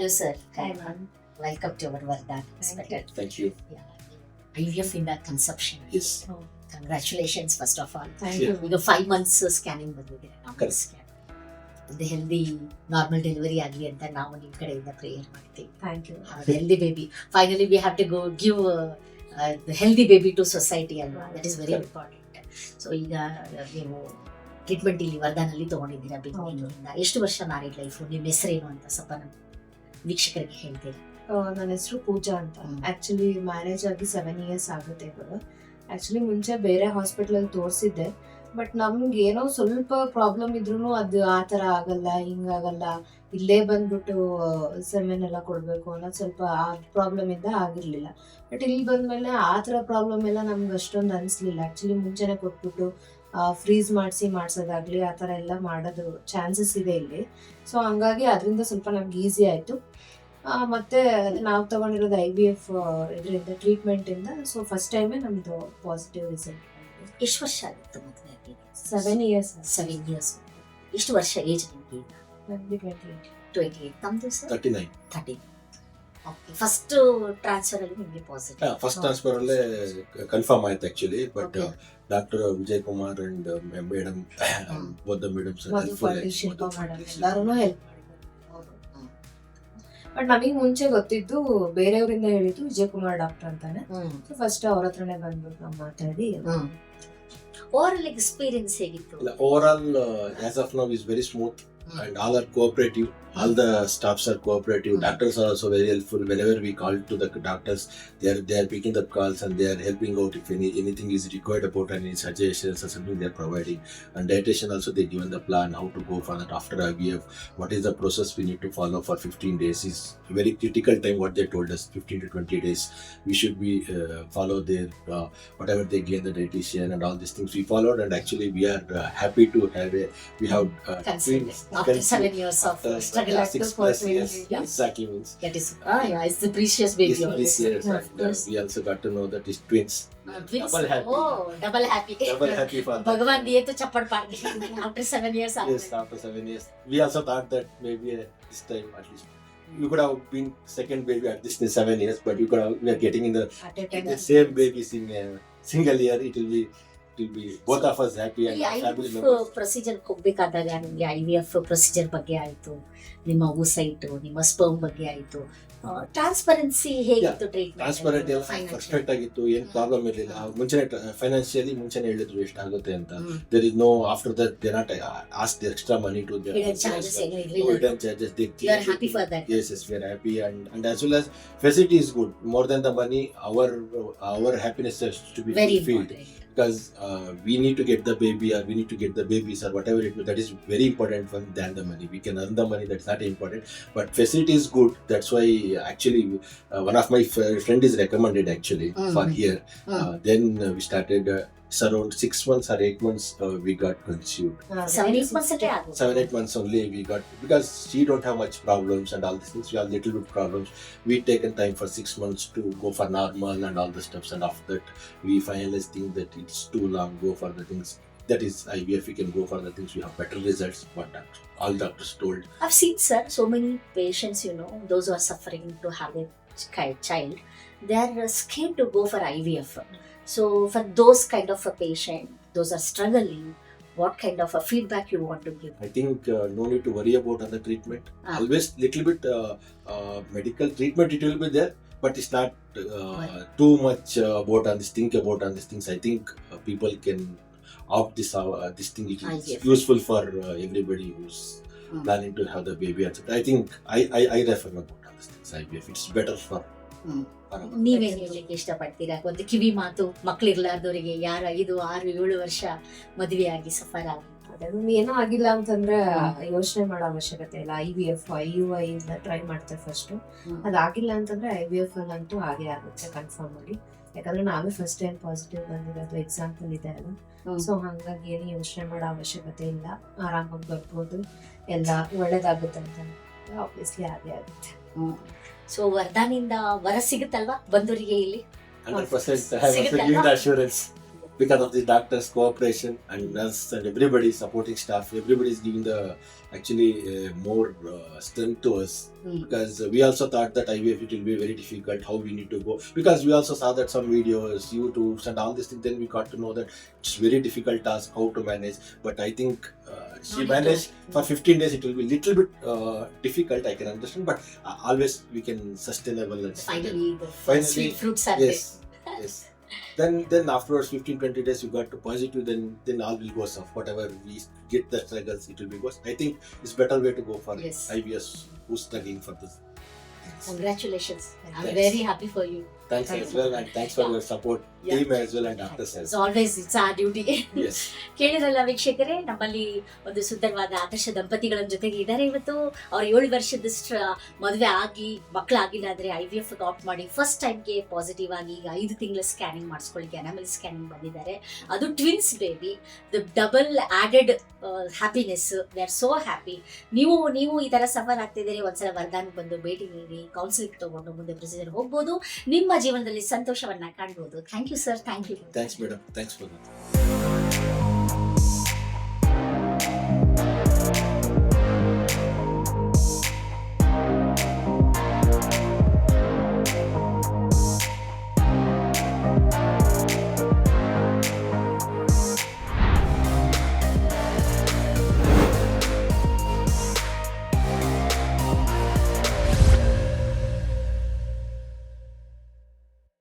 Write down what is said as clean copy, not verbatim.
Hello, sir. Hi, ma'am. Welcome to our Vardhan Hospital. Thank you. Yeah. IVF in the conception. Yes. Oh, Congratulations, first of all. thank Yeah. you. ಈಗ 5 months scanning ಬಂದಿದೆ. Correct. ಒಂದು healthy normal delivery ಆಗಲಿ ಅಂತ ನಾವು ನಿಮ್ಮ ಕಡೆಯಿಂದ prayer ಮಾಡ್ತೀವಿ. Thank you. Healthy baby finally we have to go give healthy baby to society ಅಲ್ವಾ, that is very important. So ಈಗ ನೀವು ಟ್ರೀಟ್ಮೆಂಟ್ ಇಲ್ಲಿ ವರ್ಧಾನಲ್ಲಿ ತಗೊಂಡಿದ್ದೀರಾ ಬೆಂಗಳೂರಿಂದ. ಎಷ್ಟು ವರ್ಷ ಮ್ಯಾರಿಡ್ ಲೈಫು, ನಿಮ್ಮ ಹೆಸರೇನು ಅಂತ ಸ್ವಲ್ಪ ನಮ್ಮ ವೀಕ್ಷಕರಿಗೆ ಹೇಳ್ತೀರಾ? ನನ್ನ ಹೆಸರು ಪೂಜಾ ಅಂತ. ಆಕ್ಚುಲಿ ಮ್ಯಾರೇಜ್ ಆಗಿ 7 years ಆಗುತ್ತೆ ಇವಾಗ. ಆಕ್ಚುಲಿ ಮುಂಚೆ ಬೇರೆ ಹಾಸ್ಪಿಟಲ್ ತೋರಿಸಿದ್ದೆ, ಬಟ್ ನಮ್ಗೆ ಏನೋ ಸ್ವಲ್ಪ ಪ್ರಾಬ್ಲಮ್ ಇದ್ರೂ ಅದು ಆ ಥರ ಆಗಲ್ಲ, ಹಿಂಗಾಗಲ್ಲ, ಇಲ್ಲೇ ಬಂದ್ಬಿಟ್ಟು ಸೆಮೆನ್ ಎಲ್ಲ ಕೊಡಬೇಕು ಅನ್ನೋದು ಸ್ವಲ್ಪ ಆ ಪ್ರಾಬ್ಲಮ್ ಇಂದ ಆಗಿರ್ಲಿಲ್ಲ. ಬಟ್ ಇಲ್ಲಿ ಬಂದ್ಮೇಲೆ ಆ ಥರ ಪ್ರಾಬ್ಲಮ್ ಎಲ್ಲ ನಮ್ಗೆ ಅಷ್ಟೊಂದು ಅನಿಸ್ಲಿಲ್ಲ. ಆಕ್ಚುಲಿ ಮುಂಚೆನೆ ಕೊಟ್ಬಿಟ್ಟು ಫ್ರೀಸ್ ಮಾಡಿಸೋದಾಗ್ಲಿ ಆ ಥರ ಎಲ್ಲ ಮಾಡೋದು ಚಾನ್ಸಸ್ ಇದೆ ಇಲ್ಲಿ. ಸೊ ಹಂಗಾಗಿ ಅದರಿಂದ ಸ್ವಲ್ಪ ನಮ್ಗೆ ಈಸಿ ಆಯಿತು. ಮತ್ತೆ ನಾವು ತಗೊಂಡಿರೋದು IVF ಇದರಿಂದ ಟ್ರೀಟ್ಮೆಂಟ್. ಸೊ ಫಸ್ಟ್ ಟೈಮೇ ನಮ್ದು ಪಾಸಿಟಿವ್ ರಿಸಲ್ಟ್. ಎಷ್ಟು ವರ್ಷ ಆಗಿತ್ತು ಮದುವೆ ಆಗಿ? 7 years. 7 years. ಎಷ್ಟು ವರ್ಷ ಏಜ್ ನಿಮಗೆ ಈಗ? ನನಗೆ 28. 28. ತಮ್ಮದು ಸರ್? 39. 30. ಓಕೆ. ಫಸ್ಟ್ ಟ್ರಾನ್ಸ್ಫರ್ ಅಲ್ಲಿ ನಿಮಗೆ ಪಾಸಿಟಿವ್? ಫಸ್ಟ್ ಟ್ರಾನ್ಸ್ಫರ್ ಅಲ್ಲೇ ಕನ್ಫರ್ಮ್ ಆಯ್ತು actually, but Okay. Doctor Vijay Kumar and madam both the madams Shilpa madam ಎಲ್ಲರೂ ಹೆಲ್ಪ್ ಮಾಡಿದ್ರು. ಬಟ್ ನಮಗೆ ಮುಂಚೆ ಗೊತ್ತಿದ್ದು ಬೇರೆಯವರಿಂದ ಹೇಳಿದ್ದು ವಿಜಯಕುಮಾರ್ ಡಾಕ್ಟರ್ ಅಂತಾನೆ. ಸೊ ಫಸ್ಟ್ ಅವ್ರ ಹತ್ರನೇ ಬಂದ್ಬಿಟ್ಟು ನಾವು ಮಾತಾಡಿ. ಓವರ್ ಎಕ್ಸ್ಪೀರಿಯನ್ಸ್ ಹೇಗಿತ್ತು? Over all as of now is very smooth and all are cooperative. All the staffs are cooperative. Doctors are also very helpful. Whenever we call to the doctors, they are picking up calls and they are helping out if anything is required about any suggestions or something they are providing. And dietitian also, they given the plan how to go for that after IVF. What is the process we need to follow for 15 days is very critical time. What they told us, 15 to 20 days we should be follow their whatever they gave the dietitian and all these things we followed. And actually we are happy to have we have after 7 years of struggle. 6+ years. Yeah. Exactly means. That is, it's the precious baby. Yes, always. yes, and Yes. we also got to know that it's twins. Twins? Double happy. Oh, double happy. Double happy for that. भगवान दिए तो चप्पड़ पाड़ दिए after 7 years. Yes, after 7 years. We also thought that maybe this time at least you could have been second baby at this 7 years, but you could have, we are getting in the same babies in a single year. It will be both of us happy and family members. Procedure ಹೋಗ್ಬೇಕಾದಾಗ ನಿಮಗೆ IVF procedure ಬಗ್ಗೆ ಆಯ್ತು, ನಿಮ್ಮ oocyte, ನಿಮ್ಮ sperm ಬಗ್ಗೆ ಆಯ್ತು, transparency ಹೇಗಿತ್ತು? Transparent ಎಲ್ಲ ಟ್ರೀಟ್ಮೆಂಟ್ ಪರ್ಫೆಕ್ಟ್ ಆಗಿತ್ತು, ಏನ್ ಪ್ರಾಬ್ಲಮ್ ಇರಲಿಲ್ಲ. ಮುಂಚೆನೆ ಫೈನಾನ್ಷಿಯಲಿ ಮುಂಚೆನೆ ಹೇಳಿದ್ರು ಎಷ್ಟಾಗುತ್ತೆ ಅಂತ. There is no after that they not ask the extra money to the charges ಏನು hidden ಇರಲಿಲ್ಲ. charges. You are happy for that? Yes, we are happy, and as well as facility is good. More than the money, our happiness has to be Very fulfilled. important. Because we need to get the baby or we need to get the babies or whatever it is, that is very important for than the money. We can earn the money, that's not important, but facility is good. That's why actually one of my friend is recommended actually for here. Then we started around 6 months or 8 months we got conceived. 7-8 months ಅಷ್ಟೇ ಆಗೋದು. 7-8 months only we got, because she don't have much problems and all these things. We have little bit problems. We taken time for 6 months to go for normal and all the stuffs, and after that we finally think that it's too long. Go for the things that is IVF. We can go for the things we have better results. What all doctors told. I've seen, sir, so many patients, those who are suffering to have a child, they are scared to go for IVF. So for those kind of a patient, those are struggling, what kind of a feedback you want to give? I think no need to worry about other treatment. Always little bit medical treatment it will be there, but it's not too much about on this things. I think people can opt this thing. It is useful for everybody who's planning to have the baby. I think I refer about all these things. IVF, it's better for. ನೀವೇನು ಹೇಳಲಿಕ್ಕೆ ಇಷ್ಟಪಡ್ತೀರಾ? ಒಂದು ಕಿವಿ ಮಾತು ಮಕ್ಕಳಿರ್ಲಾರ್ದವರಿಗೆ, ಯಾರು 5, 6, 7 ವರ್ಷ ಮದುವೆ ಆಗಿ suffer ಅದನ್ನು ಏನೂ ಆಗಿಲ್ಲ ಅಂತಂದ್ರೆ ಯೋಚನೆ ಮಾಡೋ ಅವಶ್ಯಕತೆ ಇಲ್ಲ. IVF IUI ಟ್ರೈ ಮಾಡ್ತಾರೆ ಫಸ್ಟ್. ಅದಾಗಿಲ್ಲ ಅಂತಂದ್ರೆ IVF ಅಂತೂ ಹಾಗೆ ಆಗುತ್ತೆ ಕನ್ಫರ್ಮ್ ಆಗಿ. ಯಾಕಂದ್ರೆ ನಾವೇ ಫಸ್ಟ್ ಟೈಮ್ ಪಾಸಿಟಿವ್ ಬಂದಿರೋದು ಎಕ್ಸಾಂಪಲ್ ಇದೆ ಅಲ್ಲ. ಸೊ ಹಂಗಾಗಿ ಏನು ಯೋಚನೆ ಮಾಡೋ ಅವಶ್ಯಕತೆ ಇಲ್ಲ, ಆರಾಮಾಗಿ ಬರ್ಬೋದು, ಎಲ್ಲ ಒಳ್ಳೇದಾಗುತ್ತೆ ಅಂತ ಆಬ್ವಿಯಸ್ಲಿ ಹಾಗೆ ಆಗುತ್ತೆ. ಸೊ ವರ್ಧಾನಿಂದ ವರ ಸಿಗುತ್ತಲ್ವಾ ಬಂದವರಿಗೆ ಇಲ್ಲಿ? 100% I have to give the assurance. because of the doctors' cooperation and nurse and everybody supporting staff, everybody is giving the actually more strength to us. Because we also thought that IVF it will be very difficult, how we need to go, because we also saw that some videos, YouTubes and all these things, then we got to know that it's very difficult task how to manage. But I think she managed for 15 days. It will be little bit difficult, I can understand, but always we can sustainable and Finally, the Finally, sweet fruits are yes, yes. Then afterwards 15-20 days you got to positive, then all will go off. Whatever we get the struggles, it will be goes. I think it's better way to go for Yes. IVF who's struggling for this. Congratulations. I'm Thanks. very happy for you. Thanks Thanks. as well, and thanks for Yeah. your support, Yeah. team as well and doctors as It's well. always it's our duty. Yes. ಕೇಳಿರಲ್ಲ ವೀಕ್ಷಕರೇ, ನಮ್ಮಲ್ಲಿ ಒಂದು ಸುಂದರವಾದ ಆದರ್ಶ ದಂಪತಿಗಳ ಜೊತೆಗೆ ಇದ್ದಾರೆ ಇವತ್ತು. ಅವ್ರ 7 ವರ್ಷದ ಮದುವೆ ಆಗಿ ಮಕ್ಕಳಾಗಿಲ್ಲ ಅಂದ್ರೆ IVF ಆಪ್ಟ್ ಮಾಡಿ ಫಸ್ಟ್ ಟೈಮ್ಗೆ ಪಾಸಿಟಿವ್ ಆಗಿ ಈಗ 5 ತಿಂಗಳ ಸ್ಕ್ಯಾನಿಂಗ್ ಮಾಡಿಸ್ಕೊಳ್ಳಿಕ್ಕೆ ಅನಾಮಲ್ ಸ್ಕ್ಯಾನಿಂಗ್ ಬಂದಿದ್ದಾರೆ. ಅದು twins baby, the double added happiness. They are so happy. ನೀವು ಈ ತರ ಸಫರ್ ಆಗ್ತಿದ್ದೀರಿ, ಒಂದ್ಸಲ ವರ್ಧಾನ್ ಬಂದು ಭೇಟಿ ನೀಡಿ ಕೌನ್ಸಿಲಿಂಗ್ ತಗೊಂಡು ಮುಂದೆ ಪ್ರೊಸೀಜರ್ ಹೋಗ್ಬೋದು, ನಿಮ್ಮ ಜೀವನದಲ್ಲಿ ಸಂತೋಷವನ್ನ ಕಾಣ್ಬೋದು. Thank you sir, thank you. Thanks madam, thanks for that.